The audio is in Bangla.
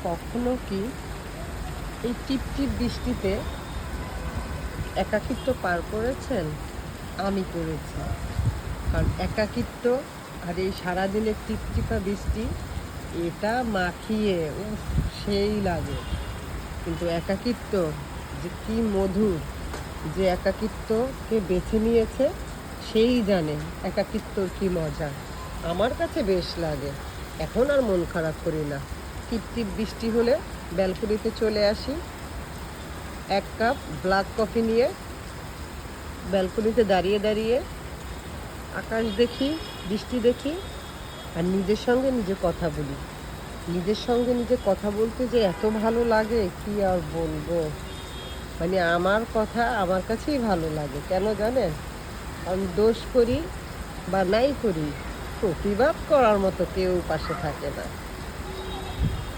কখনো কি এই টিপটিপ বৃষ্টিতে একাকিত্ব পার করেছেন? আমি করেছি। কারণ একাকিত্ব আর এই সারাদিনের টিপটিপা বৃষ্টি এটা মাখিয়ে সেই লাগে। কিন্তু একাকিত্ব যে কি মধুর, যে একাকিত্বকে বেছে নিয়েছে সেই জানে একাকিত্বর কি মজা। আমার কাছে বেশ লাগে। এখন আর মন খারাপ করি না। টিপটিপ বৃষ্টি হলে ব্যালকনিতে চলে আসি, 1 কাপ ব্ল্যাক কফি নিয়ে ব্যালকনিতে দাঁড়িয়ে দাঁড়িয়ে আকাশ দেখি, বৃষ্টি দেখি, আর নিজের সঙ্গে নিজে কথা বলি। নিজের সঙ্গে নিজে কথা বলতে যে এত ভালো লাগে কি আর বলবো। মানে আমার কথা আমার কাছেই ভালো লাগে। কেন জানেন? আমি দোষ করি বা নাই করি, প্রতিবাদ করার মতো কেউ পাশে থাকে না।